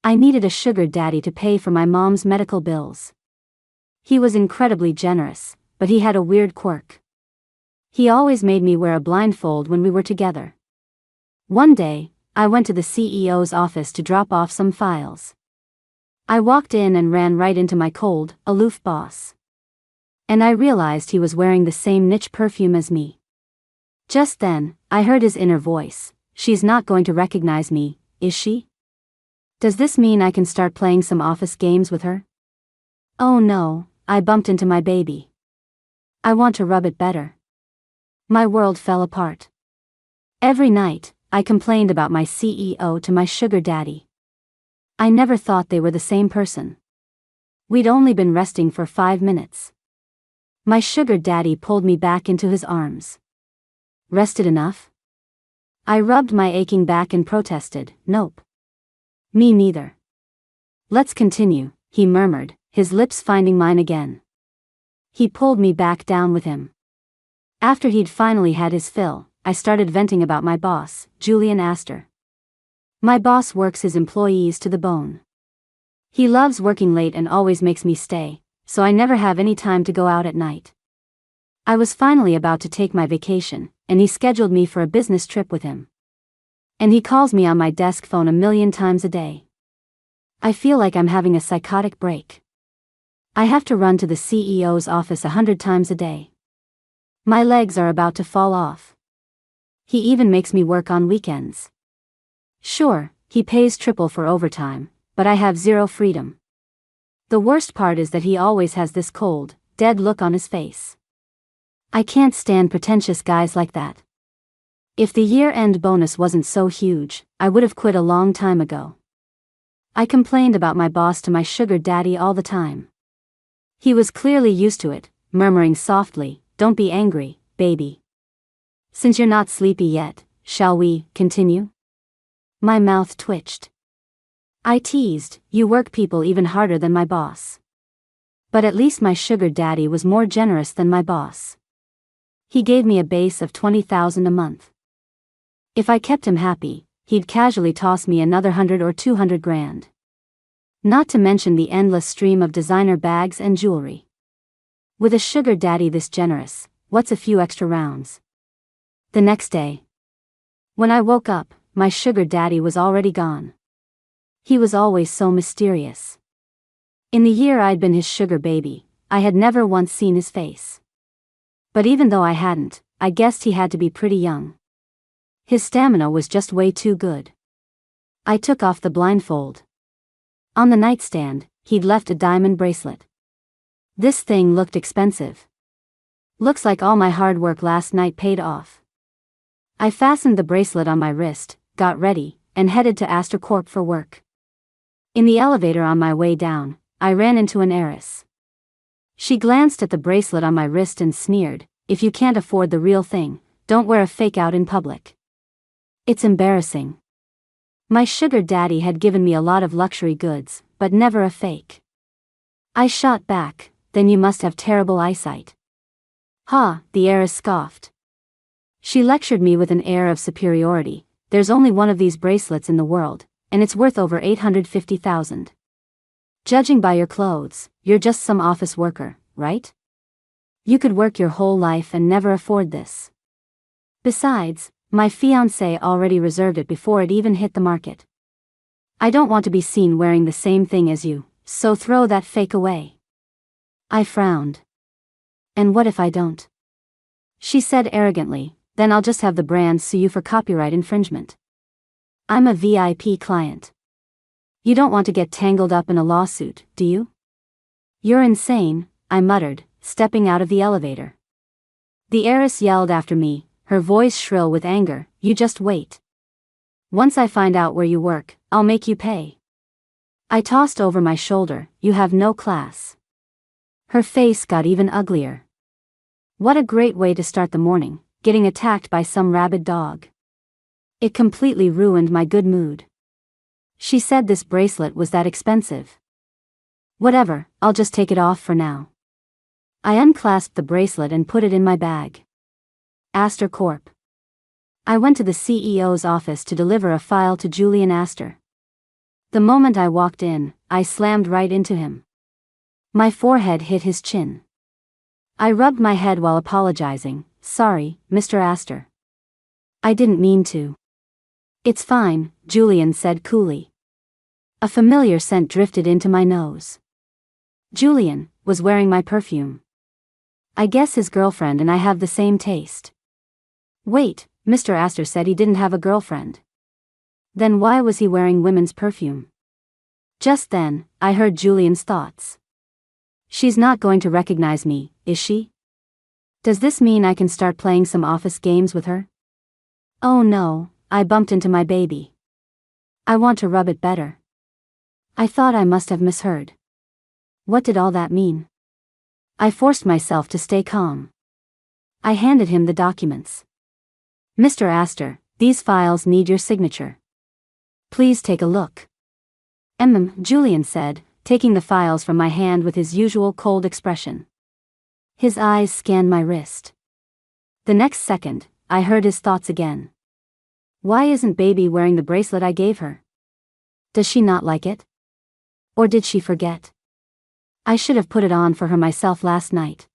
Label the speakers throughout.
Speaker 1: I needed a sugar daddy to pay for my mom's medical bills. He was incredibly generous, but he had a weird quirk. He always made me wear a blindfold when we were together. One day, I went to the CEO's office to drop off some files. I walked in and ran right into my cold, aloof boss. And I realized he was wearing the same niche perfume as me. Just then, I heard his inner voice. She's not going to recognize me, is she? Does this mean I can start playing some office games with her? Oh no, I bumped into my baby. I want to rub it better. My world fell apart. Every night, I complained about my CEO to my sugar daddy. I never thought they were the same person. We'd only been resting for 5 minutes. My sugar daddy pulled me back into his arms. Rested enough? I rubbed my aching back and protested, nope. Me neither. Let's continue, he murmured, his lips finding mine again. He pulled me back down with him. After he'd finally had his fill, I started venting about my boss, Julian Astor. My boss works his employees to the bone. He loves working late and always makes me stay, so I never have any time to go out at night. I was finally about to take my vacation, and he scheduled me for a business trip with him. And he calls me on my desk phone 1,000,000 times a day. I feel like I'm having a psychotic break. I have to run to the CEO's office 100 times a day. My legs are about to fall off. He even makes me work on weekends. Sure, he pays triple for overtime, but I have zero freedom. The worst part is that he always has this cold, dead look on his face. I can't stand pretentious guys like that. If the year-end bonus wasn't so huge, I would have quit a long time ago. I complained about my boss to my sugar daddy all the time. He was clearly used to it, murmuring softly, "Don't be angry, baby. Since you're not sleepy yet, shall we continue?" My mouth twitched. I teased, "You work people even harder than my boss." But at least my sugar daddy was more generous than my boss. He gave me a base of $20,000 a month. If I kept him happy, he'd casually toss me another 100 or 200 grand. Not to mention the endless stream of designer bags and jewelry. With a sugar daddy this generous, what's a few extra rounds? The next day, when I woke up, my sugar daddy was already gone. He was always so mysterious. In the year I'd been his sugar baby, I had never once seen his face. But even though I hadn't, I guessed he had to be pretty young. His stamina was just way too good. I took off the blindfold. On the nightstand, he'd left a diamond bracelet. This thing looked expensive. Looks like all my hard work last night paid off. I fastened the bracelet on my wrist, got ready, and headed to Astor Corp for work. In the elevator on my way down, I ran into an heiress. She glanced at the bracelet on my wrist and sneered, "If you can't afford the real thing, don't wear a fake out in public." It's embarrassing. My sugar daddy had given me a lot of luxury goods, but never a fake. I shot back, "Then you must have terrible eyesight." "Ha," the heiress scoffed. She lectured me with an air of superiority. "There's only one of these bracelets in the world, and it's worth over $850,000. Judging by your clothes, you're just some office worker, right? You could work your whole life and never afford this. Besides, my fiancé already reserved it before it even hit the market. I don't want to be seen wearing the same thing as you, so throw that fake away." I frowned. "And what if I don't?" She said arrogantly, "Then I'll just have the brand sue you for copyright infringement. I'm a VIP client. You don't want to get tangled up in a lawsuit, do you?" "You're insane," I muttered, stepping out of the elevator. The heiress yelled after me, her voice shrill with anger, "You just wait. Once I find out where you work, I'll make you pay." I tossed over my shoulder, "You have no class." Her face got even uglier. What a great way to start the morning, getting attacked by some rabid dog. It completely ruined my good mood. She said this bracelet was that expensive. Whatever, I'll just take it off for now. I unclasped the bracelet and put it in my bag. Astor Corp. I went to the CEO's office to deliver a file to Julian Astor. The moment I walked in, I slammed right into him. My forehead hit his chin. I rubbed my head while apologizing. Sorry, Mr. Astor. I didn't mean to. It's fine, Julian said coolly. A familiar scent drifted into my nose. Julian was wearing my perfume. I guess his girlfriend and I have the same taste. Wait, Mr. Astor said he didn't have a girlfriend. Then why was he wearing women's perfume? Just then, I heard Julian's thoughts. She's not going to recognize me, is she? Does this mean I can start playing some office games with her? Oh no, I bumped into my baby. I want to rub it better. I thought I must have misheard. What did all that mean? I forced myself to stay calm. I handed him the documents. Mr. Astor, these files need your signature. Please take a look. Julian said, taking the files from my hand with his usual cold expression. His eyes scanned my wrist. The next second, I heard his thoughts again. Why isn't baby wearing the bracelet I gave her? Does she not like it? Or did she forget? I should have put it on for her myself last night.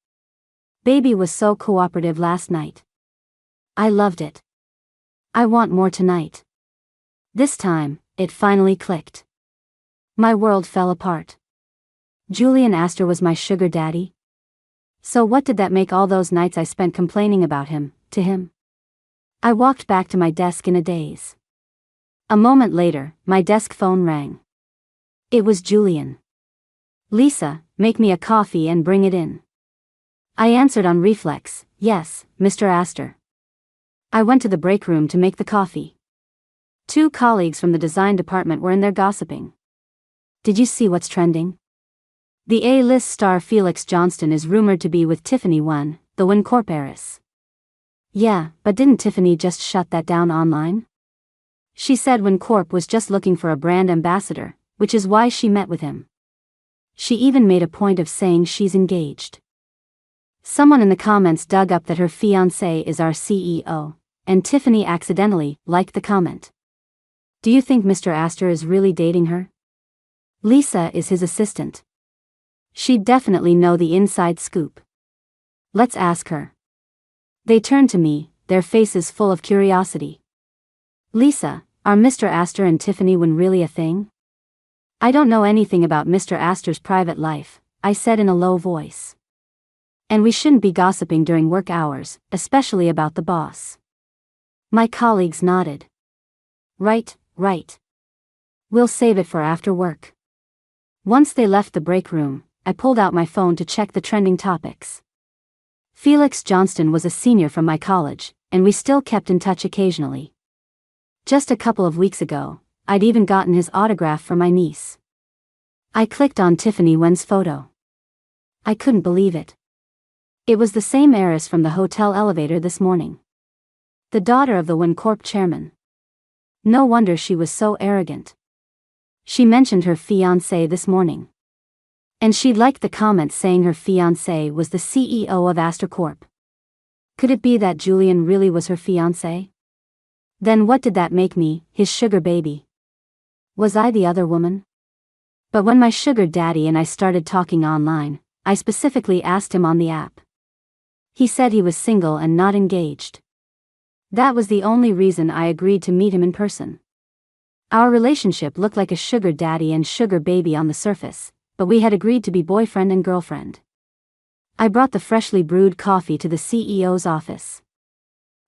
Speaker 1: Baby was so cooperative last night. I loved it. I want more tonight. This time, it finally clicked. My world fell apart. Julian Astor was my sugar daddy? So what did that make all those nights I spent complaining about him, to him? I walked back to my desk in a daze. A moment later, my desk phone rang. It was Julian. Lisa, make me a coffee and bring it in. I answered on reflex, yes, Mr. Astor. I went to the break room to make the coffee. 2 colleagues from the design department were in there gossiping. Did you see what's trending? The A-list star Felix Johnston is rumored to be with Tiffany One, the WinCorp heiress. Yeah, but didn't Tiffany just shut that down online? She said WinCorp was just looking for a brand ambassador, which is why she met with him. She even made a point of saying she's engaged. Someone in the comments dug up that her fiancé is our CEO, and Tiffany accidentally liked the comment. Do you think Mr. Astor is really dating her? Lisa is his assistant. She'd definitely know the inside scoop. Let's ask her. They turned to me, their faces full of curiosity. Lisa, are Mr. Astor and Tiffany Wynn really a thing? I don't know anything about Mr. Astor's private life, I said in a low voice. And we shouldn't be gossiping during work hours, especially about the boss. My colleagues nodded. Right. We'll save it for after work. Once they left the break room, I pulled out my phone to check the trending topics. Felix Johnston was a senior from my college, and we still kept in touch occasionally. Just a couple of weeks ago, I'd even gotten his autograph for my niece. I clicked on Tiffany Wen's photo. I couldn't believe it. It was the same heiress from the hotel elevator this morning. The daughter of the WinCorp chairman. No wonder she was so arrogant. She mentioned her fiancé this morning. And she liked the comment saying her fiancé was the CEO of Astor Corp. Could it be that Julian really was her fiancé? Then what did that make me, his sugar baby? Was I the other woman? But when my sugar daddy and I started talking online, I specifically asked him on the app. He said he was single and not engaged. That was the only reason I agreed to meet him in person. Our relationship looked like a sugar daddy and sugar baby on the surface, but we had agreed to be boyfriend and girlfriend. I brought the freshly brewed coffee to the CEO's office.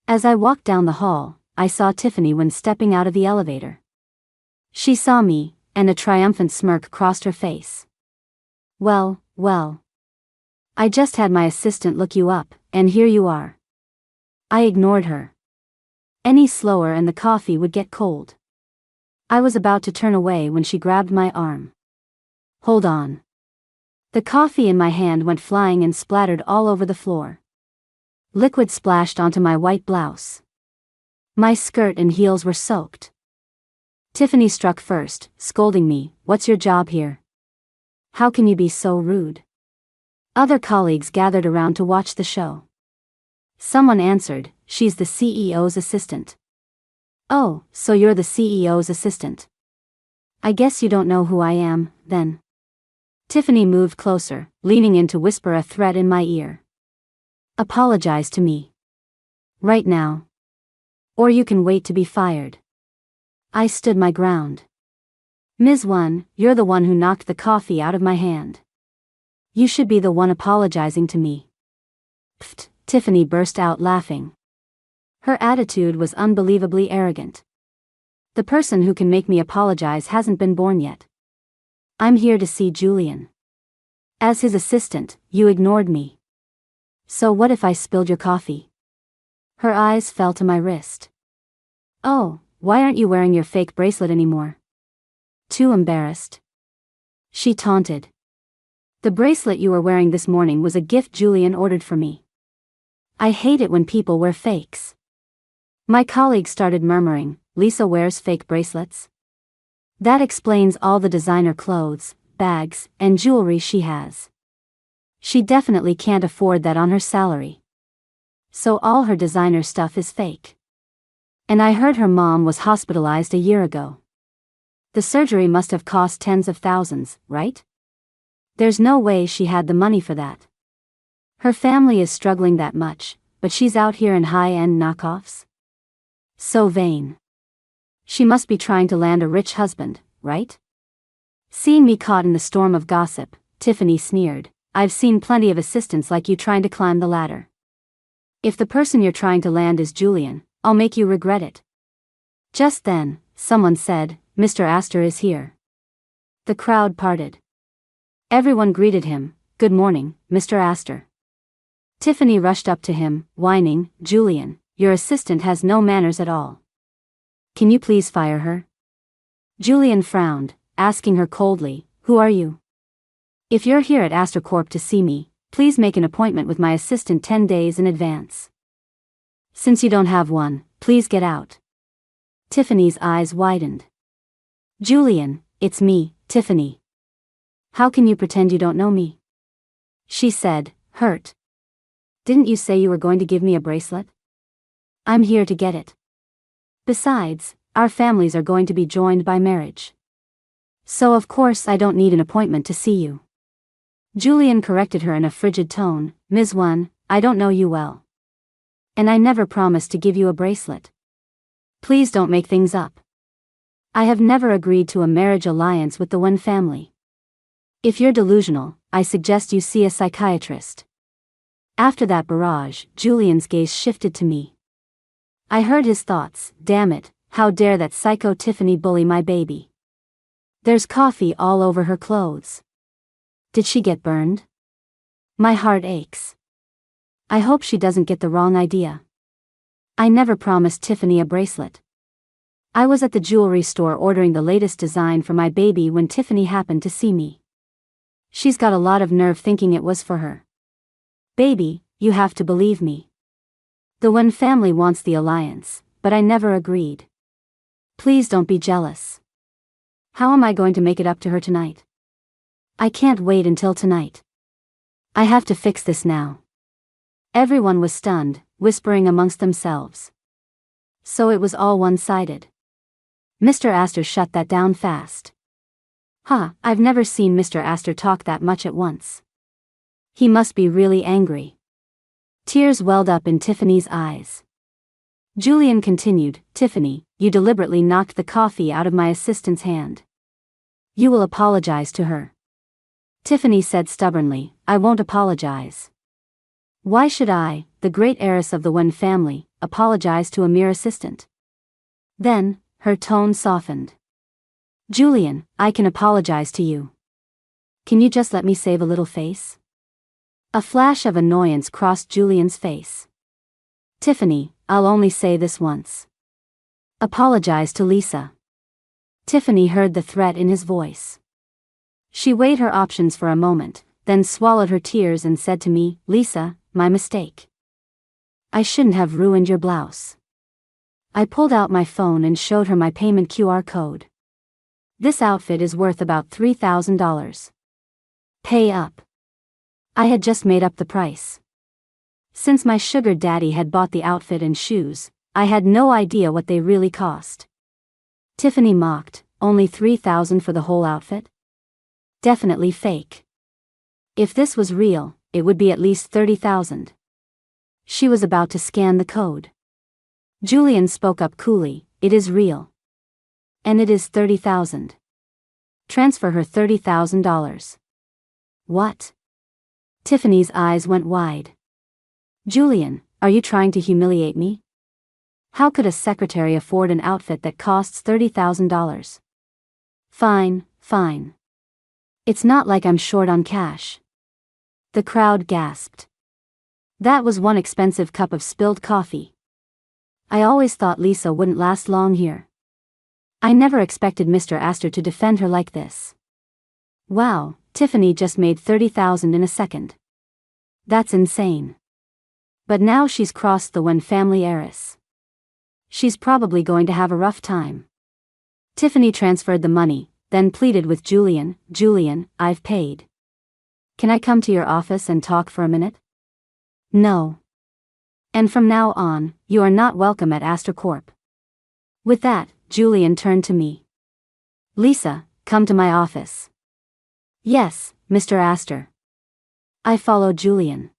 Speaker 1: As I walked down the hall, I saw Tiffany when stepping out of the elevator. She saw me, and a triumphant smirk crossed her face. Well. I just had my assistant look you up, and here you are. I ignored her. Any slower and the coffee would get cold. I was about to turn away when she grabbed my arm. Hold on. The coffee in my hand went flying and splattered all over the floor. Liquid splashed onto my white blouse. My skirt and heels were soaked. Tiffany struck first, scolding me, "What's your job here? How can you be so rude?" Other colleagues gathered around to watch the show. Someone answered, "She's the CEO's assistant." "Oh, so you're the CEO's assistant?" I guess you don't know who I am, then. Tiffany moved closer, leaning in to whisper a threat in my ear. Apologize to me. Right now. Or you can wait to be fired. I stood my ground. Ms. One, you're the one who knocked the coffee out of my hand. You should be the one apologizing to me. Pfft, Tiffany burst out laughing. Her attitude was unbelievably arrogant. The person who can make me apologize hasn't been born yet. I'm here to see Julian. As his assistant, you ignored me. So what if I spilled your coffee? Her eyes fell to my wrist. Oh, why aren't you wearing your fake bracelet anymore? Too embarrassed? She taunted. The bracelet you were wearing this morning was a gift Julian ordered for me. I hate it when people wear fakes. My colleague started murmuring, Lisa wears fake bracelets? That explains all the designer clothes, bags, and jewelry she has. She definitely can't afford that on her salary. So all her designer stuff is fake. And I heard her mom was hospitalized a year ago. The surgery must have cost tens of thousands, right? There's no way she had the money for that. Her family is struggling that much, but she's out here in high-end knockoffs? So vain. She must be trying to land a rich husband, right? Seeing me caught in the storm of gossip, Tiffany sneered, I've seen plenty of assistants like you trying to climb the ladder. If the person you're trying to land is Julian, I'll make you regret it. Just then, someone said, Mr. Astor is here. The crowd parted. Everyone greeted him, Good morning, Mr. Astor. Tiffany rushed up to him, whining, Julian, your assistant has no manners at all. Can you please fire her? Julian frowned, asking her coldly, Who are you? If you're here at Astor Corp to see me, please make an appointment with my assistant 10 days in advance. Since you don't have one, please get out. Tiffany's eyes widened. Julian, it's me, Tiffany. How can you pretend you don't know me? She said, hurt. Didn't you say you were going to give me a bracelet? I'm here to get it. Besides, our families are going to be joined by marriage. So of course I don't need an appointment to see you. Julian corrected her in a frigid tone, Ms. One, I don't know you well. And I never promised to give you a bracelet. Please don't make things up. I have never agreed to a marriage alliance with the One family. If you're delusional, I suggest you see a psychiatrist. After that barrage, Julian's gaze shifted to me. I heard his thoughts, damn it, how dare that psycho Tiffany bully my baby. There's coffee all over her clothes. Did she get burned? My heart aches. I hope she doesn't get the wrong idea. I never promised Tiffany a bracelet. I was at the jewelry store ordering the latest design for my baby when Tiffany happened to see me. She's got a lot of nerve thinking it was for her. Baby, you have to believe me. The One family wants the alliance, but I never agreed. Please don't be jealous. How am I going to make it up to her tonight? I can't wait until tonight. I have to fix this now. Everyone was stunned, whispering amongst themselves. So it was all one-sided. Mr. Astor shut that down fast. I've never seen Mr. Astor talk that much at once. He must be really angry. Tears welled up in Tiffany's eyes. Julian continued, Tiffany, you deliberately knocked the coffee out of my assistant's hand. You will apologize to her. Tiffany said stubbornly, I won't apologize. Why should I, the great heiress of the One family, apologize to a mere assistant? Then, her tone softened. Julian, I can apologize to you. Can you just let me save a little face? A flash of annoyance crossed Julian's face. Tiffany, I'll only say this once. Apologize to Lisa. Tiffany heard the threat in his voice. She weighed her options for a moment, then swallowed her tears and said to me, Lisa, my mistake. I shouldn't have ruined your blouse. I pulled out my phone and showed her my payment QR code. This outfit is worth about $3,000. Pay up. I had just made up the price. Since my sugar daddy had bought the outfit and shoes, I had no idea what they really cost. Tiffany mocked, only $3,000 for the whole outfit? Definitely fake. If this was real, it would be at least $30,000. She was about to scan the code. Julian spoke up coolly, "It is real. And it is $30,000. Transfer her $30,000. What? Tiffany's eyes went wide. Julian, are you trying to humiliate me? How could a secretary afford an outfit that costs $30,000? Fine, fine. It's not like I'm short on cash. The crowd gasped. That was one expensive cup of spilled coffee. I always thought Lisa wouldn't last long here. I never expected Mr. Astor to defend her like this. Wow, Tiffany just made $30,000 in a second. That's insane. But now she's crossed the one family heiress. She's probably going to have a rough time. Tiffany transferred the money, then pleaded with Julian, "Julian, I've paid. Can I come to your office and talk for a minute?" No. And from now on, you are not welcome at Astor Corp. With that, Julian turned to me. Lisa, come to my office. Yes, Mr. Astor. I followed Julian.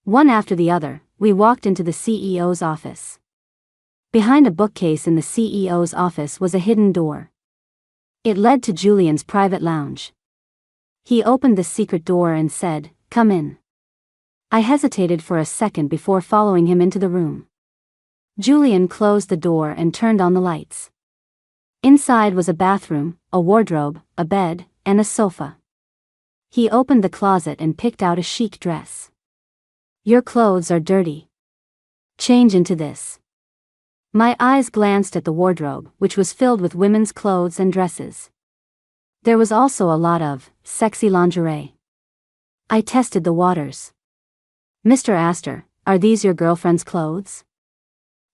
Speaker 1: One after the other, we walked into the CEO's office. Behind a bookcase in the CEO's office was a hidden door. It led to Julian's private lounge. He opened the secret door and said, "Come in." I hesitated for a second before following him into the room. Julian closed the door and turned on the lights. Inside was a bathroom, a wardrobe, a bed, and a sofa. He opened the closet and picked out a chic dress. "Your clothes are dirty. Change into this." My eyes glanced at the wardrobe, which was filled with women's clothes and dresses. There was also a lot of sexy lingerie. I tested the waters. "Mr. Astor, are these your girlfriend's clothes?"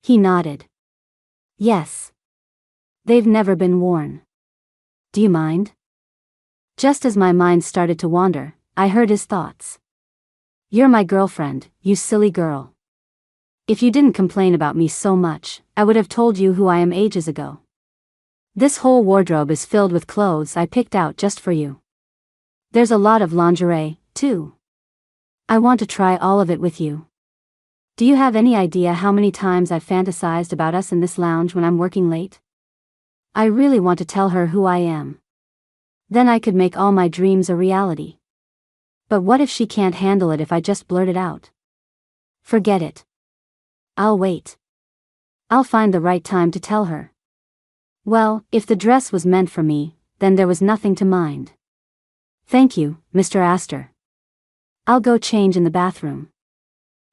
Speaker 1: He nodded. "Yes. They've never been worn. Do you mind?" Just as my mind started to wander, I heard his thoughts. "You're my girlfriend, you silly girl. If you didn't complain about me so much, I would have told you who I am ages ago. This whole wardrobe is filled with clothes I picked out just for you. There's a lot of lingerie, too. I want to try all of it with you. Do you have any idea how many times I've fantasized about us in this lounge when I'm working late? I really want to tell her who I am. Then I could make all my dreams a reality. But what if she can't handle it if I just blurt it out? Forget it. I'll wait. I'll find the right time to tell her." Well, if the dress was meant for me, then there was nothing to mind. "Thank you, Mr. Astor. I'll go change in the bathroom."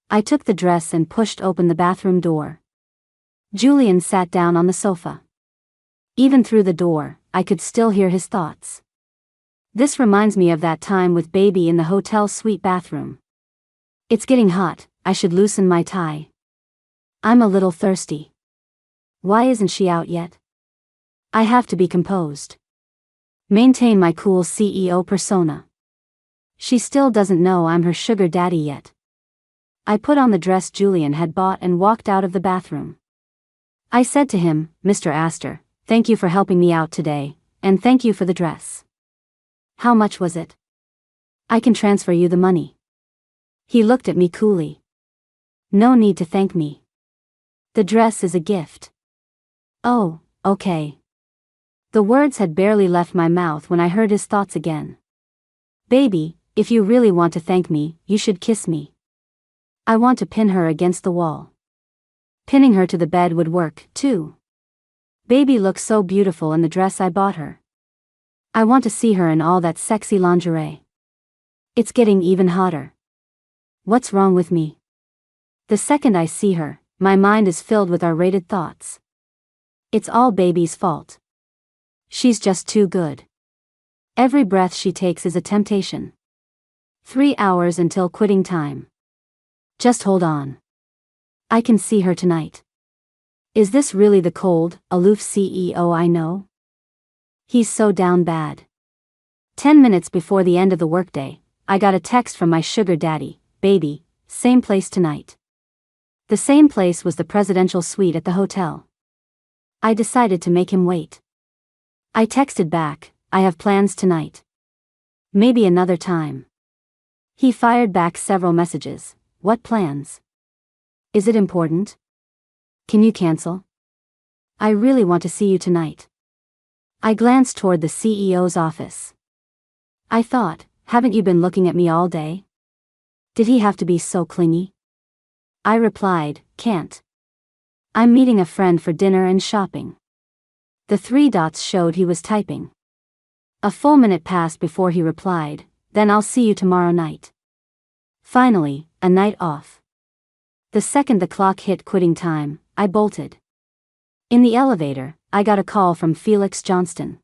Speaker 1: I took the dress and pushed open the bathroom door. Julian sat down on the sofa. Even through the door, I could still hear his thoughts. This reminds me of that time with baby in the hotel suite bathroom. It's getting hot, I should loosen my tie. I'm a little thirsty. Why isn't she out yet? I have to be composed. Maintain my cool CEO persona. She still doesn't know I'm her sugar daddy yet. I put on the dress Julian had bought and walked out of the bathroom. I said to him, "Mr. Astor, thank you for helping me out today, and thank you for the dress. How much was it? I can transfer you the money." He looked at me coolly. "No need to thank me. The dress is a gift." "Oh, okay." The words had barely left my mouth when I heard his thoughts again. "Baby, if you really want to thank me, you should kiss me. I want to pin her against the wall. Pinning her to the bed would work, too. Baby looks so beautiful in the dress I bought her. I want to see her in all that sexy lingerie. It's getting even hotter. What's wrong with me? The second I see her, my mind is filled with R-rated thoughts. It's all baby's fault. She's just too good. Every breath she takes is a temptation. 3 hours until quitting time. Just hold on. I can see her tonight. Is this really the cold, aloof CEO I know? He's so down bad. 10 minutes before the end of the workday, I got a text from my sugar daddy, "Baby, same place tonight." The same place was the presidential suite at the hotel. I decided to make him wait. I texted back, I have plans tonight. Maybe another time. He fired back several messages. What plans? Is it important? Can you cancel? I really want to see you tonight. I glanced toward the CEO's office. I thought, haven't you been looking at me all day? Did he have to be so clingy? I replied, can't. I'm meeting a friend for dinner and shopping. The 3 dots showed he was typing. A full minute passed before he replied, then I'll see you tomorrow night. Finally, a night off. The second the clock hit quitting time, I bolted. In the elevator, I got a call from Felix Johnston.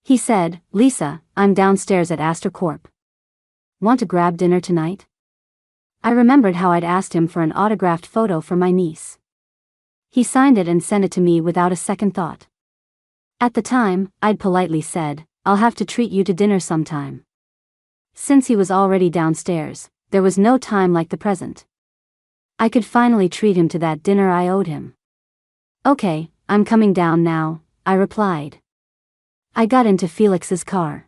Speaker 1: He said, Lisa, I'm downstairs at Astor Corp. Want to grab dinner tonight? I remembered how I'd asked him for an autographed photo for my niece. He signed it and sent it to me without a second thought. At the time, I'd politely said, I'll have to treat you to dinner sometime. Since he was already downstairs, there was no time like the present. I could finally treat him to that dinner I owed him. Okay, I'm coming down now, I replied. I got into Felix's car.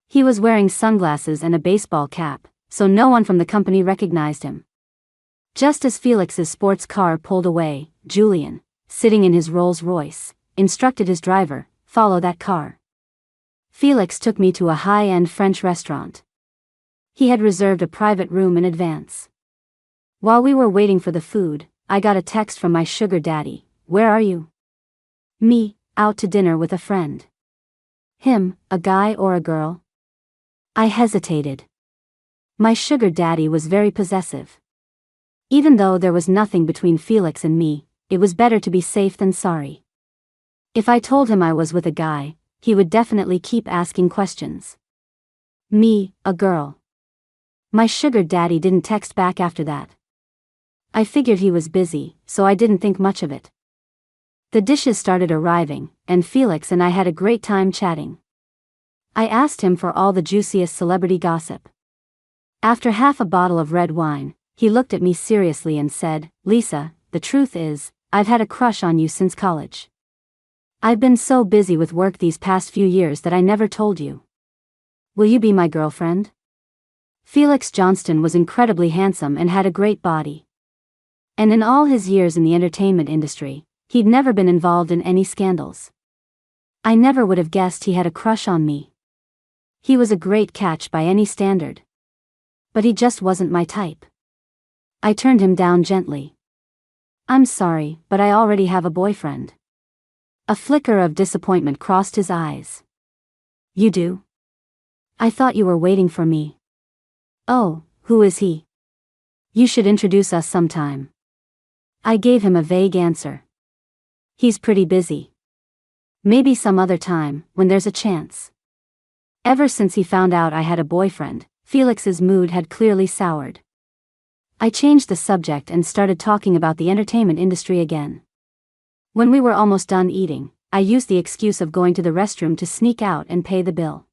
Speaker 1: He was wearing sunglasses and a baseball cap, so no one from the company recognized him. Just as Felix's sports car pulled away, Julian, sitting in his Rolls-Royce, instructed his driver, follow that car. Felix took me to a high-end French restaurant. He had reserved a private room in advance. While we were waiting for the food, I got a text from my sugar daddy, where are you? Me, out to dinner with a friend. Him, a guy or a girl? I hesitated. My sugar daddy was very possessive. Even though there was nothing between Felix and me, it was better to be safe than sorry. If I told him I was with a guy, he would definitely keep asking questions. Me, a girl. My sugar daddy didn't text back after that. I figured he was busy, so I didn't think much of it. The dishes started arriving, and Felix and I had a great time chatting. I asked him for all the juiciest celebrity gossip. After half a bottle of red wine, he looked at me seriously and said, Lisa, the truth is, I've had a crush on you since college. I've been so busy with work these past few years that I never told you. Will you be my girlfriend? Felix Johnston was incredibly handsome and had a great body. And in all his years in the entertainment industry, he'd never been involved in any scandals. I never would have guessed he had a crush on me. He was a great catch by any standard. But he just wasn't my type. I turned him down gently. I'm sorry, but I already have a boyfriend. A flicker of disappointment crossed his eyes. You do? I thought you were waiting for me. Oh, who is he? You should introduce us sometime. I gave him a vague answer. He's pretty busy. Maybe some other time, when there's a chance. Ever since he found out I had a boyfriend, Felix's mood had clearly soured. I changed the subject and started talking about the entertainment industry again. When we were almost done eating, I used the excuse of going to the restroom to sneak out and pay the bill.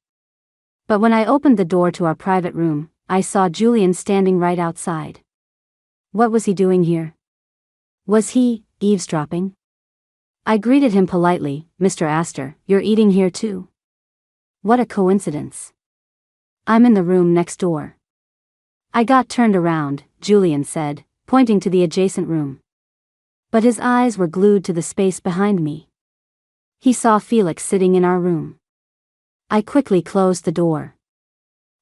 Speaker 1: But when I opened the door to our private room, I saw Julian standing right outside. What was he doing here? Was he eavesdropping? I greeted him politely, Mr. Astor, you're eating here too? What a coincidence. I'm in the room next door. I got turned around, Julian said, pointing to the adjacent room. But his eyes were glued to the space behind me. He saw Felix sitting in our room. I quickly closed the door.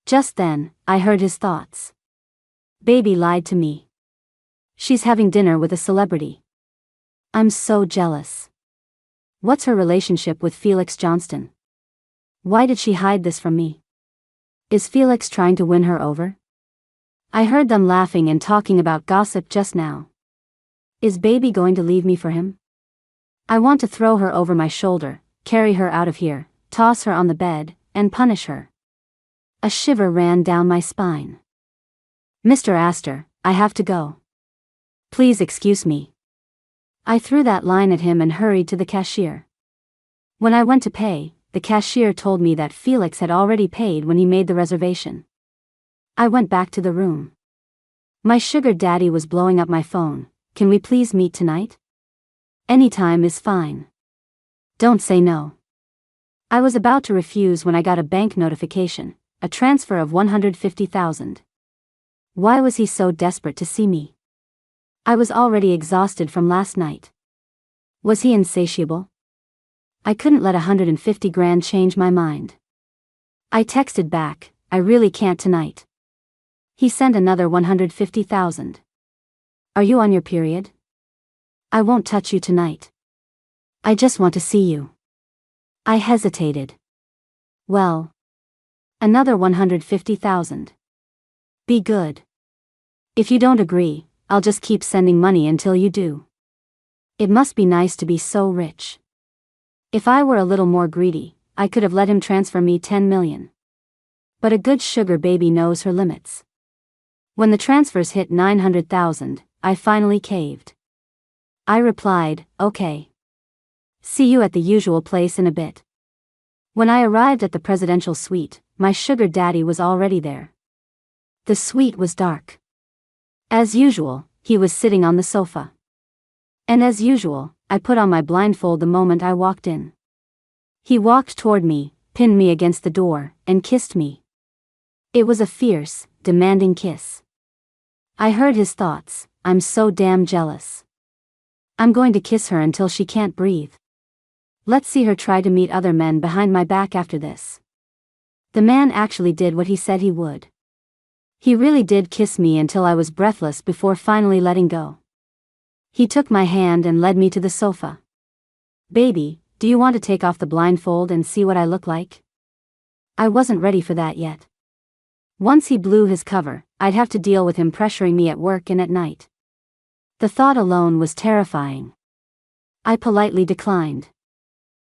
Speaker 1: Just then, I heard his thoughts. Baby lied to me. She's having dinner with a celebrity. I'm so jealous. What's her relationship with Felix Johnston? Why did she hide this from me? Is Felix trying to win her over? I heard them laughing and talking about gossip just now. Is baby going to leave me for him? I want to throw her over my shoulder, carry her out of here, toss her on the bed, and punish her. A shiver ran down my spine. Mr. Astor, I have to go. Please excuse me. I threw that line at him and hurried to the cashier. When I went to pay, the cashier told me that Felix had already paid when he made the reservation. I went back to the room. My sugar daddy was blowing up my phone. Can we please meet tonight? Any time is fine. Don't say no. I was about to refuse when I got a bank notification, a transfer of $150,000. Why was he so desperate to see me? I was already exhausted from last night. Was he insatiable? I couldn't let $150,000 change my mind. I texted back, I really can't tonight. He sent another $150,000. Are you on your period? I won't touch you tonight. I just want to see you. I hesitated. Well. Another $150,000. Be good. If you don't agree, I'll just keep sending money until you do. It must be nice to be so rich. If I were a little more greedy, I could have let him transfer me $10 million. But a good sugar baby knows her limits. When the transfers hit $900,000, I finally caved. I replied, okay. See you at the usual place in a bit. When I arrived at the presidential suite, my sugar daddy was already there. The suite was dark. As usual, he was sitting on the sofa. And as usual, I put on my blindfold the moment I walked in. He walked toward me, pinned me against the door, and kissed me. It was a fierce, demanding kiss. I heard his thoughts, I'm so damn jealous. I'm going to kiss her until she can't breathe. Let's see her try to meet other men behind my back after this. The man actually did what he said he would. He really did kiss me until I was breathless before finally letting go. He took my hand and led me to the sofa. Baby, do you want to take off the blindfold and see what I look like? I wasn't ready for that yet. Once he blew his cover, I'd have to deal with him pressuring me at work and at night. The thought alone was terrifying. I politely declined.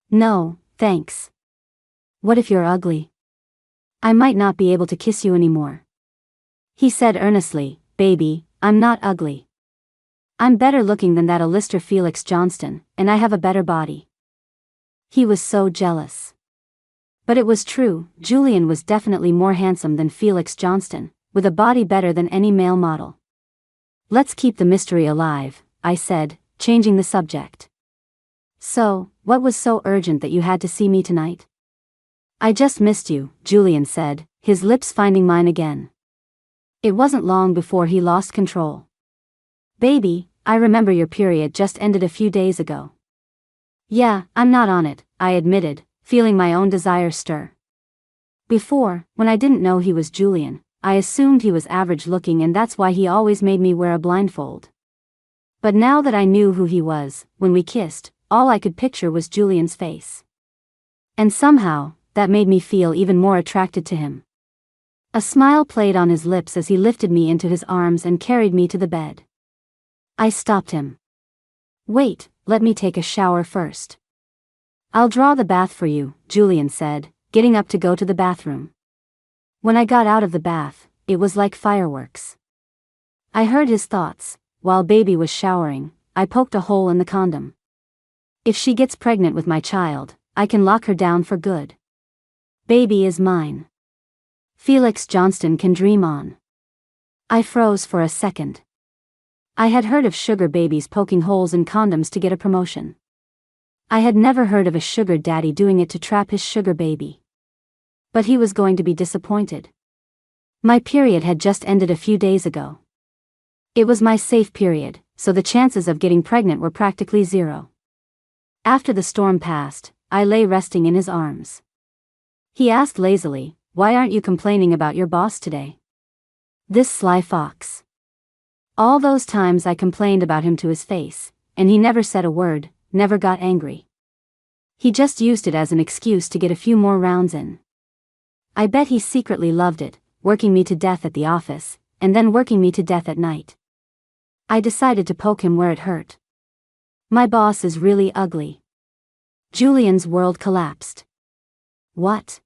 Speaker 1: No, thanks. What if you're ugly? I might not be able to kiss you anymore. He said earnestly, baby, I'm not ugly. I'm better looking than that Alistair Felix Johnston, and I have a better body. He was so jealous. But it was true, Julian was definitely more handsome than Felix Johnston, with a body better than any male model. Let's keep the mystery alive, I said, changing the subject. So, what was so urgent that you had to see me tonight? I just missed you, Julian said, his lips finding mine again. It wasn't long before he lost control. Baby, I remember your period just ended a few days ago. Yeah, I'm not on it, I admitted, feeling my own desire stir. Before, when I didn't know he was Julian, I assumed he was average looking and that's why he always made me wear a blindfold. But now that I knew who he was, when we kissed, all I could picture was Julian's face. And somehow, that made me feel even more attracted to him. A smile played on his lips as he lifted me into his arms and carried me to the bed. I stopped him. Wait, let me take a shower first. I'll draw the bath for you, Julian said, getting up to go to the bathroom. When I got out of the bath, it was like fireworks. I heard his thoughts. While baby was showering, I poked a hole in the condom. If she gets pregnant with my child, I can lock her down for good. Baby is mine. Felix Johnston can dream on. I froze for a second. I had heard of sugar babies poking holes in condoms to get a promotion. I had never heard of a sugar daddy doing it to trap his sugar baby. But he was going to be disappointed. My period had just ended a few days ago. It was my safe period, so the chances of getting pregnant were practically zero. After the storm passed, I lay resting in his arms. He asked lazily, why aren't you complaining about your boss today? This sly fox. All those times I complained about him to his face, and he never said a word, never got angry. He just used it as an excuse to get a few more rounds in. I bet he secretly loved it, working me to death at the office, and then working me to death at night. I decided to poke him where it hurt. My boss is really ugly. Julian's world collapsed. What?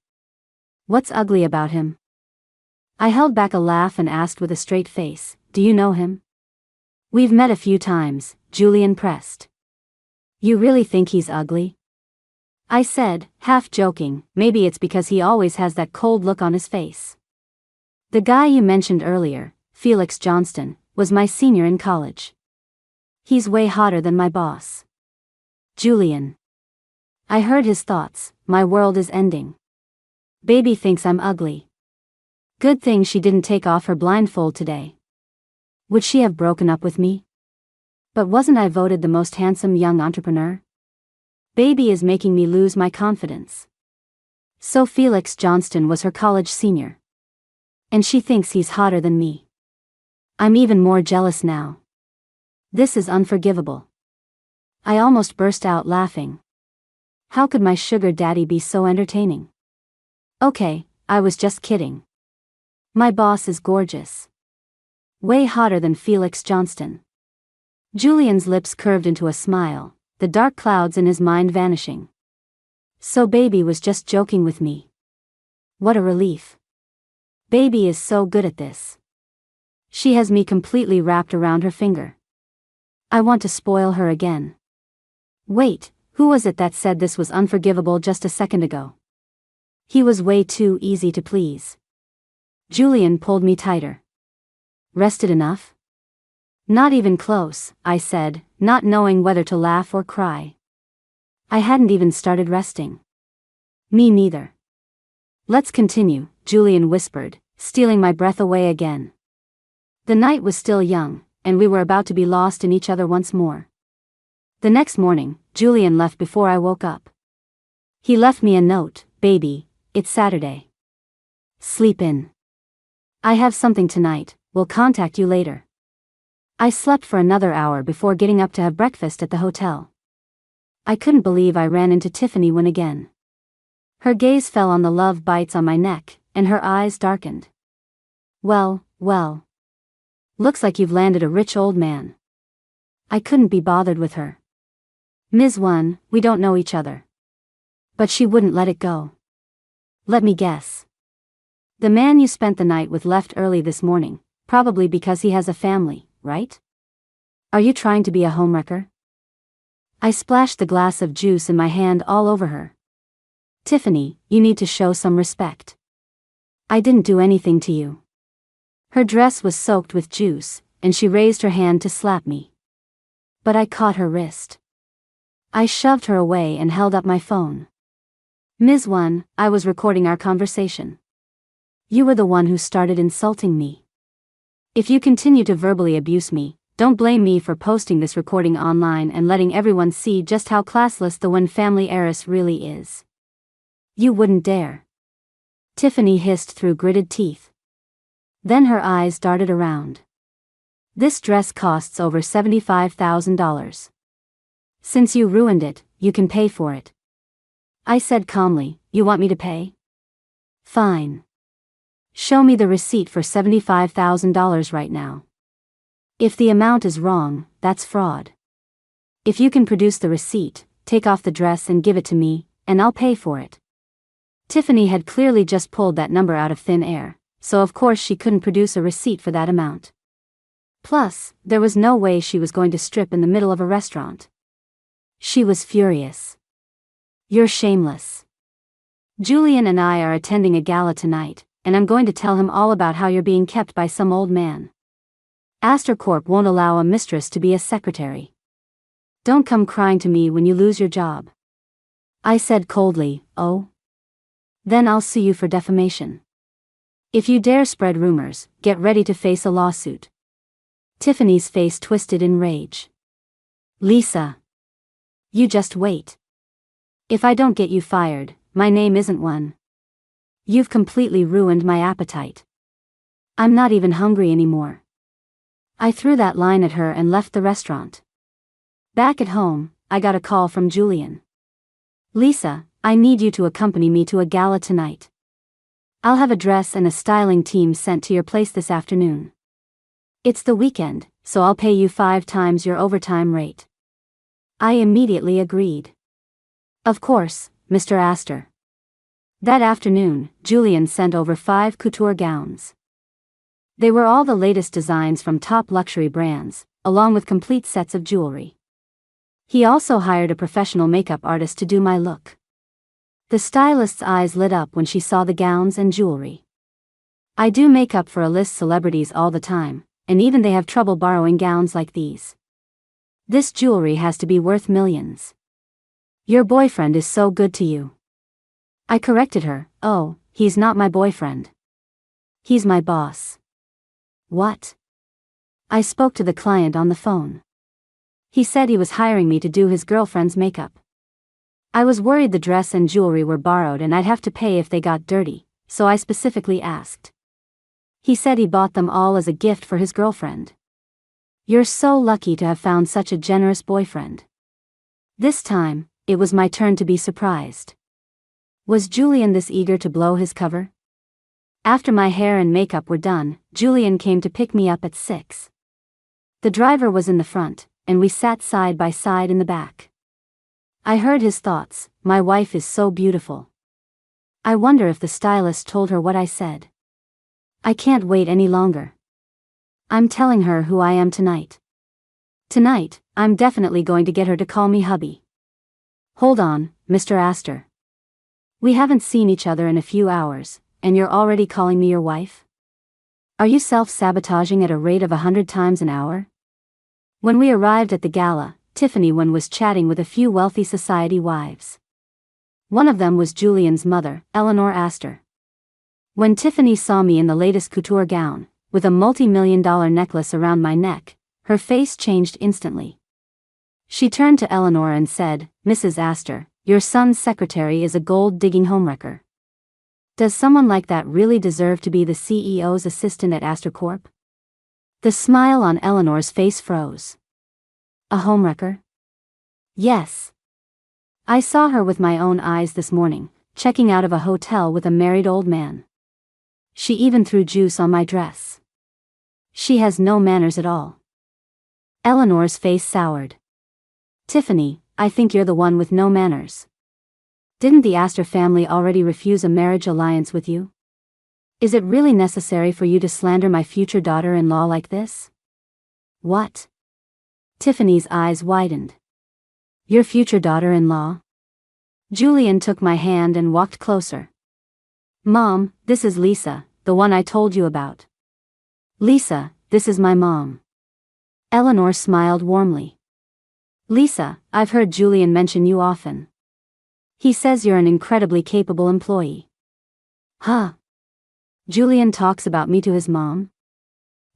Speaker 1: What's ugly about him? I held back a laugh and asked with a straight face, do you know him? We've met a few times, Julian pressed. You really think he's ugly? I said, half joking, maybe it's because he always has that cold look on his face. The guy you mentioned earlier, Felix Johnston, was my senior in college. He's way hotter than my boss. Julian. I heard his thoughts. My world is ending. Baby thinks I'm ugly. Good thing she didn't take off her blindfold today. Would she have broken up with me? But wasn't I voted the most handsome young entrepreneur? Baby is making me lose my confidence. So Felix Johnston was her college senior. And she thinks he's hotter than me. I'm even more jealous now. This is unforgivable. I almost burst out laughing. How could my sugar daddy be so entertaining? Okay, I was just kidding. My boss is gorgeous. Way hotter than Felix Johnston. Julian's lips curved into a smile, the dark clouds in his mind vanishing. So Baby was just joking with me. What a relief. Baby is so good at this. She has me completely wrapped around her finger. I want to spoil her again. Wait, who was it that said this was unforgivable just a second ago? He was way too easy to please. Julian pulled me tighter. Rested enough? Not even close, I said, not knowing whether to laugh or cry. I hadn't even started resting. Me neither. Let's continue, Julian whispered, stealing my breath away again. The night was still young, and we were about to be lost in each other once more. The next morning, Julian left before I woke up. He left me a note, Baby, it's Saturday. Sleep in. I have something tonight, will contact you later. I slept for another hour before getting up to have breakfast at the hotel. I couldn't believe I ran into Tiffany when again. Her gaze fell on the love bites on my neck, and her eyes darkened. Well. Looks like you've landed a rich old man. I couldn't be bothered with her. Ms. One, we don't know each other. But she wouldn't let it go. Let me guess. The man you spent the night with left early this morning, probably because he has a family, right? Are you trying to be a homewrecker? I splashed the glass of juice in my hand all over her. Tiffany, you need to show some respect. I didn't do anything to you. Her dress was soaked with juice, and she raised her hand to slap me. But I caught her wrist. I shoved her away and held up my phone. Ms. One, I was recording our conversation. You were the one who started insulting me. If you continue to verbally abuse me, don't blame me for posting this recording online and letting everyone see just how classless the One family heiress really is. You wouldn't dare. Tiffany hissed through gritted teeth. Then her eyes darted around. This dress costs over $75,000. Since you ruined it, you can pay for it. I said calmly, you want me to pay? Fine. Show me the receipt for $75,000 right now. If the amount is wrong, that's fraud. If you can produce the receipt, take off the dress and give it to me, and I'll pay for it. Tiffany had clearly just pulled that number out of thin air, so of course she couldn't produce a receipt for that amount. Plus, there was no way she was going to strip in the middle of a restaurant. She was furious. You're shameless. Julian and I are attending a gala tonight, and I'm going to tell him all about how you're being kept by some old man. Astor Corp won't allow a mistress to be a secretary. Don't come crying to me when you lose your job. I said coldly, oh? Then I'll sue you for defamation. If you dare spread rumors, get ready to face a lawsuit. Tiffany's face twisted in rage. Lisa. You just wait. If I don't get you fired, my name isn't One. You've completely ruined my appetite. I'm not even hungry anymore. I threw that line at her and left the restaurant. Back at home, I got a call from Julian. Lisa, I need you to accompany me to a gala tonight. I'll have a dress and a styling team sent to your place this afternoon. It's the weekend, so I'll pay you 5 times your overtime rate. I immediately agreed. Of course, Mr. Astor. That afternoon, Julian sent over 5 couture gowns. They were all the latest designs from top luxury brands, along with complete sets of jewelry. He also hired a professional makeup artist to do my look. The stylist's eyes lit up when she saw the gowns and jewelry. I do makeup for A-list celebrities all the time, and even they have trouble borrowing gowns like these. This jewelry has to be worth millions. Your boyfriend is so good to you. I corrected her. Oh, he's not my boyfriend. He's my boss. What? I spoke to the client on the phone. He said he was hiring me to do his girlfriend's makeup. I was worried the dress and jewelry were borrowed and I'd have to pay if they got dirty, so I specifically asked. He said he bought them all as a gift for his girlfriend. You're so lucky to have found such a generous boyfriend. This time, it was my turn to be surprised. Was Julian this eager to blow his cover? After my hair and makeup were done, Julian came to pick me up at 6. The driver was in the front, and we sat side by side in the back. I heard his thoughts. My wife is so beautiful. I wonder if the stylist told her what I said. I can't wait any longer. I'm telling her who I am tonight. Tonight, I'm definitely going to get her to call me hubby. Hold on, Mr. Astor. We haven't seen each other in a few hours, and you're already calling me your wife? Are you self-sabotaging at a rate of 100 times an hour? When we arrived at the gala, Tiffany was chatting with a few wealthy society wives. One of them was Julian's mother, Eleanor Astor. When Tiffany saw me in the latest couture gown, with a multi-million-dollar necklace around my neck, her face changed instantly. She turned to Eleanor and said, "Mrs. Astor, your son's secretary is a gold-digging homewrecker. Does someone like that really deserve to be the CEO's assistant at Astor Corp?" The smile on Eleanor's face froze. A homewrecker? Yes. I saw her with my own eyes this morning, checking out of a hotel with a married old man. She even threw juice on my dress. She has no manners at all. Eleanor's face soured. Tiffany, I think you're the one with no manners. Didn't the Astor family already refuse a marriage alliance with you? Is it really necessary for you to slander my future daughter-in-law like this? What? Tiffany's eyes widened. Your future daughter-in-law? Julian took my hand and walked closer. Mom, this is Lisa, the one I told you about. Lisa, this is my mom. Eleanor smiled warmly. Lisa, I've heard Julian mention you often. He says you're an incredibly capable employee. Huh? Julian talks about me to his mom?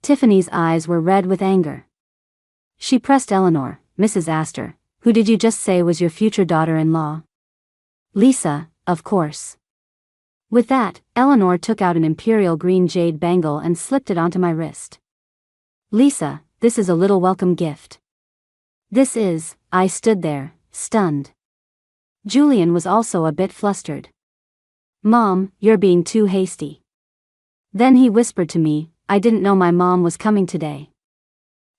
Speaker 1: Tiffany's eyes were red with anger. She pressed Eleanor. Mrs. Astor, who did you just say was your future daughter-in-law? Lisa, of course. With that, Eleanor took out an imperial green jade bangle and slipped it onto my wrist. Lisa, this is a little welcome gift. This is. I stood there, stunned. Julian was also a bit flustered. Mom, you're being too hasty. Then he whispered to me, I didn't know my mom was coming today.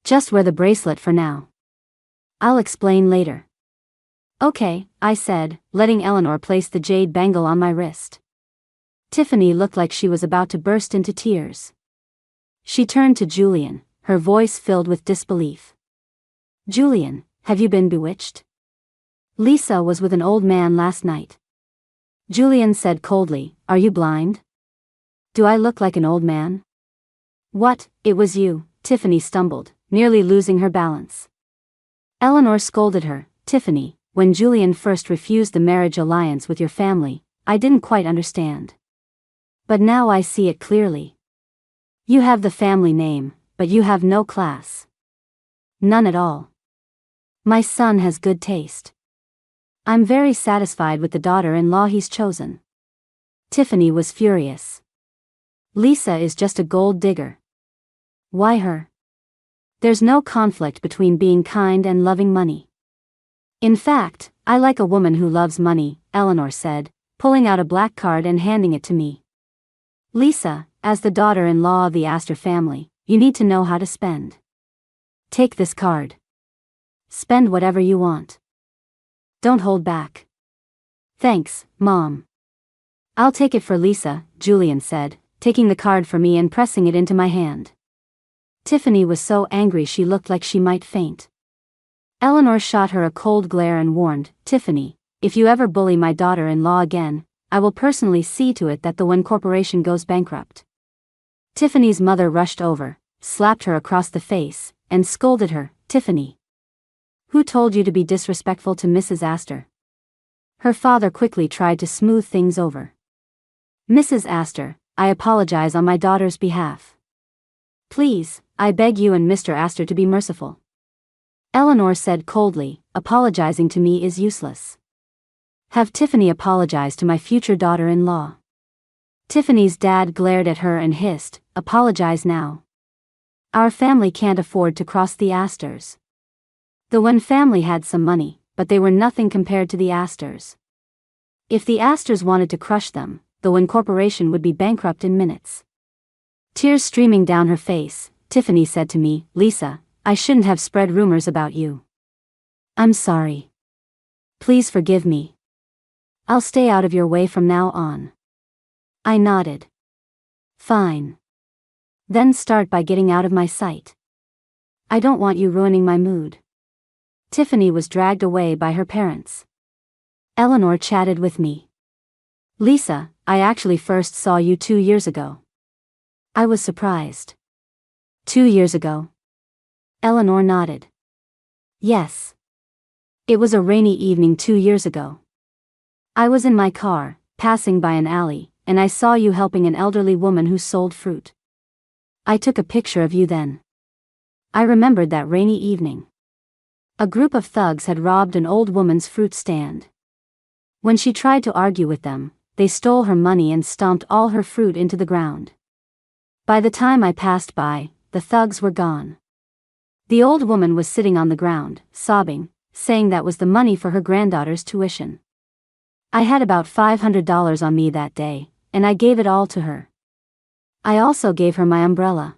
Speaker 1: Just wear the bracelet for now. I'll explain later. Okay, I said, letting Eleanor place the jade bangle on my wrist. Tiffany looked like she was about to burst into tears. She turned to Julian, her voice filled with disbelief. Julian, have you been bewitched? Lisa was with an old man last night. Julian said coldly, Are you blind? Do I look like an old man? What, it was you, Tiffany stumbled, nearly losing her balance. Eleanor scolded her, Tiffany, when Julian first refused the marriage alliance with your family, I didn't quite understand. But now I see it clearly. You have the family name, but you have no class. None at all. My son has good taste. I'm very satisfied with the daughter-in-law he's chosen. Tiffany was furious. Lisa is just a gold digger. Why her? There's no conflict between being kind and loving money. In fact, I like a woman who loves money, Eleanor said, pulling out a black card and handing it to me. Lisa, as the daughter-in-law of the Astor family, you need to know how to spend. Take this card. Spend whatever you want. Don't hold back. Thanks, Mom. I'll take it for Lisa, Julian said, taking the card for me and pressing it into my hand. Tiffany was so angry she looked like she might faint. Eleanor shot her a cold glare and warned, Tiffany, if you ever bully my daughter-in-law again, I will personally see to it that the Wen Corporation goes bankrupt. Tiffany's mother rushed over, slapped her across the face, and scolded her, Tiffany. Who told you to be disrespectful to Mrs. Astor? Her father quickly tried to smooth things over. "Mrs. Astor, I apologize on my daughter's behalf. Please, I beg you and Mr. Astor to be merciful." Eleanor said coldly, "Apologizing to me is useless. Have Tiffany apologize to my future daughter-in-law." Tiffany's dad glared at her and hissed, "Apologize now. Our family can't afford to cross the Astors." The Wen family had some money, but they were nothing compared to the Astors. If the Astors wanted to crush them, the Wen Corporation would be bankrupt in minutes. Tears streaming down her face, Tiffany said to me, "Lisa, I shouldn't have spread rumors about you. I'm sorry. Please forgive me. I'll stay out of your way from now on." I nodded. "Fine. Then start by getting out of my sight. I don't want you ruining my mood." Tiffany was dragged away by her parents. Eleanor chatted with me. "Lisa, I actually first saw you 2 years ago." I was surprised. 2 years ago? Eleanor nodded. "Yes. It was a rainy evening 2 years ago. I was in my car, passing by an alley, and I saw you helping an elderly woman who sold fruit. I took a picture of you then. I remembered that rainy evening. A group of thugs had robbed an old woman's fruit stand. When she tried to argue with them, they stole her money and stomped all her fruit into the ground. By the time I passed by, the thugs were gone. The old woman was sitting on the ground, sobbing, saying that was the money for her granddaughter's tuition. I had about $500 on me that day, and I gave it all to her. I also gave her my umbrella.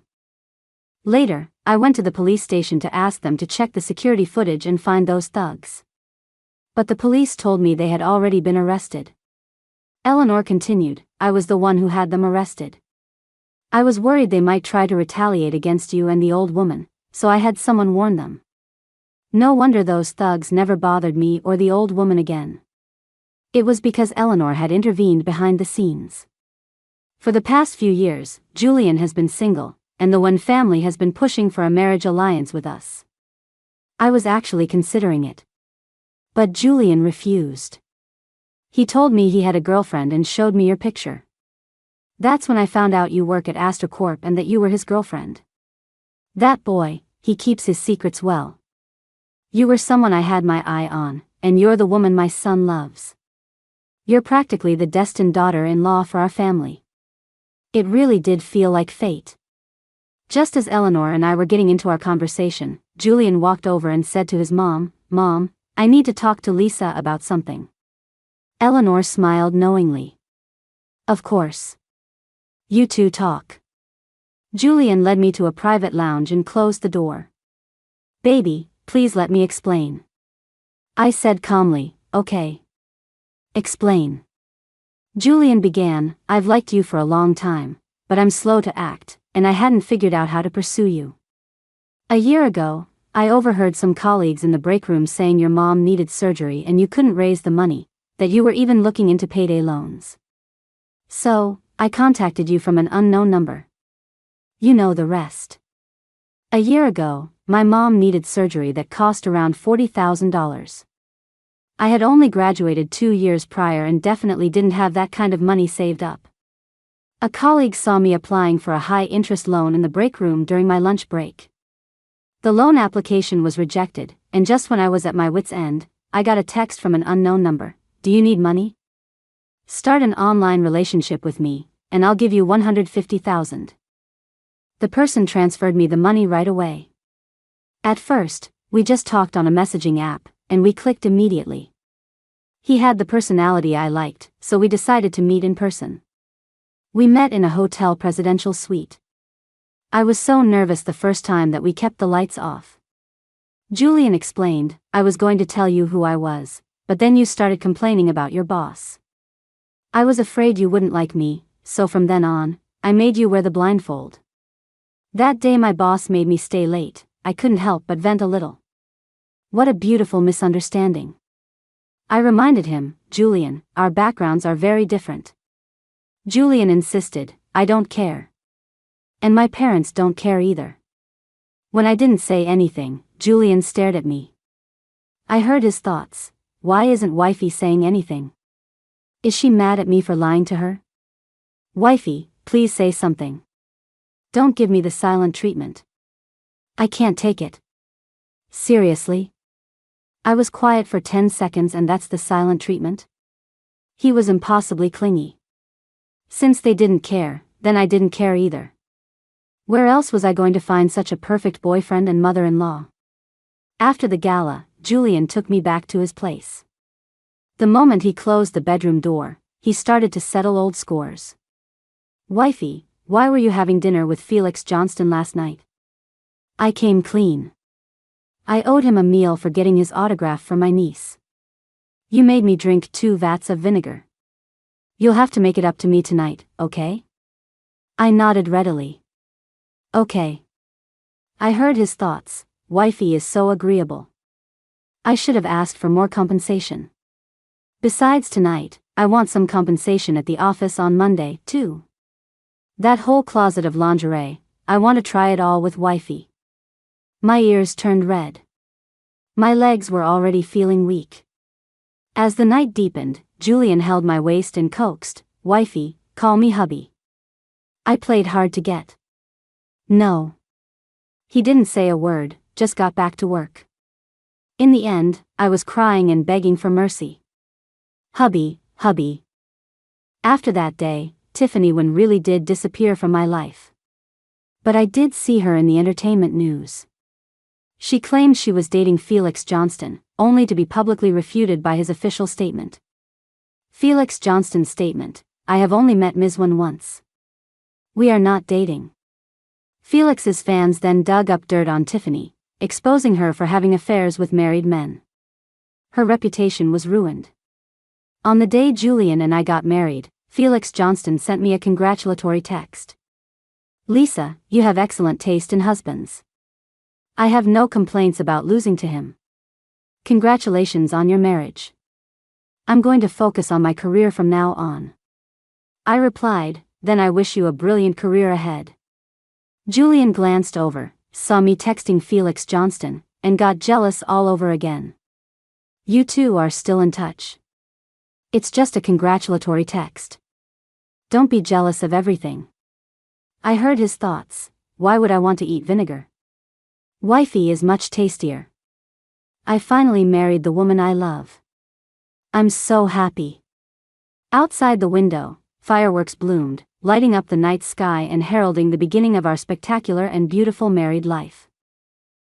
Speaker 1: Later, I went to the police station to ask them to check the security footage and find those thugs. But the police told me they had already been arrested." Eleanor continued, "I was the one who had them arrested. I was worried they might try to retaliate against you and the old woman, so I had someone warn them. No wonder those thugs never bothered me or the old woman again." It was because Eleanor had intervened behind the scenes. For the past few years, Julian has been single, and the Wen family has been pushing for a marriage alliance with us. I was actually considering it. But Julian refused. He told me he had a girlfriend and showed me your picture. That's when I found out you work at Astor Corp and that you were his girlfriend. That boy, he keeps his secrets well. You were someone I had my eye on, and you're the woman my son loves. You're practically the destined daughter-in-law for our family. It really did feel like fate." Just as Eleanor and I were getting into our conversation, Julian walked over and said to his mom, "Mom, I need to talk to Lisa about something." Eleanor smiled knowingly. "Of course. You two talk." Julian led me to a private lounge and closed the door. "Baby, please let me explain." I said calmly, "Okay." "Explain." Julian began, "I've liked you for a long time, but I'm slow to act, and I hadn't figured out how to pursue you. A year ago, I overheard some colleagues in the break room saying your mom needed surgery and you couldn't raise the money, that you were even looking into payday loans. So, I contacted you from an unknown number. You know the rest. A year ago, my mom needed surgery that cost around $40,000. I had only graduated 2 years prior and definitely didn't have that kind of money saved up. A colleague saw me applying for a high-interest loan in the break room during my lunch break. The loan application was rejected, and just when I was at my wit's end, I got a text from an unknown number. "Do you need money? Start an online relationship with me, and I'll give you $150,000. The person transferred me the money right away. At first, we just talked on a messaging app, and we clicked immediately. He had the personality I liked, so we decided to meet in person. We met in a hotel presidential suite. I was so nervous the first time that we kept the lights off. Julian explained, "I was going to tell you who I was, but then you started complaining about your boss. I was afraid you wouldn't like me, so from then on, I made you wear the blindfold. That day my boss made me stay late, I couldn't help but vent a little. What a beautiful misunderstanding." I reminded him, "Julian, our backgrounds are very different." Julian insisted, "I don't care. And my parents don't care either." When I didn't say anything, Julian stared at me. I heard his thoughts. why isn't wifey saying anything? Is she mad at me for lying to her? Wifey, please say something. Don't give me the silent treatment. I can't take it. Seriously? I was quiet for 10 seconds and that's the silent treatment? He was impossibly clingy. Since they didn't care, then I didn't care either. Where else was I going to find such a perfect boyfriend and mother-in-law? After the gala, Julian took me back to his place. The moment he closed the bedroom door, he started to settle old scores. Wifey, why were you having dinner with Felix Johnston last night? I came clean. I owed him a meal for getting his autograph for my niece. You made me drink 2 vats of vinegar. You'll have to make it up to me tonight, okay? I nodded readily. Okay. I heard his thoughts. Wifey is so agreeable. I should have asked for more compensation. Besides tonight, I want some compensation at the office on Monday, too. That whole closet of lingerie, I want to try it all with wifey. My ears turned red. My legs were already feeling weak. As the night deepened, Julian held my waist and coaxed, wifey, call me hubby. I played hard to get. No. He didn't say a word, just got back to work. In the end, I was crying and begging for mercy. Hubby, hubby. After that day, Tiffany really did disappear from my life. But I did see her in the entertainment news. She claimed she was dating Felix Johnston, only to be publicly refuted by his official statement. Felix Johnston's statement, I have only met Ms. Wan once. We are not dating. Felix's fans then dug up dirt on Tiffany, exposing her for having affairs with married men. Her reputation was ruined. On the day Julian and I got married, Felix Johnston sent me a congratulatory text. Lisa, you have excellent taste in husbands. I have no complaints about losing to him. Congratulations on your marriage. I'm going to focus on my career from now on. I replied, then I wish you a brilliant career ahead. Julian glanced over, saw me texting Felix Johnston, and got jealous all over again. You two are still in touch. It's just a congratulatory text. Don't be jealous of everything. I heard his thoughts. Why would I want to eat vinegar? Wifey is much tastier. I finally married the woman I love. I'm so happy. Outside the window, fireworks bloomed, lighting up the night sky and heralding the beginning of our spectacular and beautiful married life.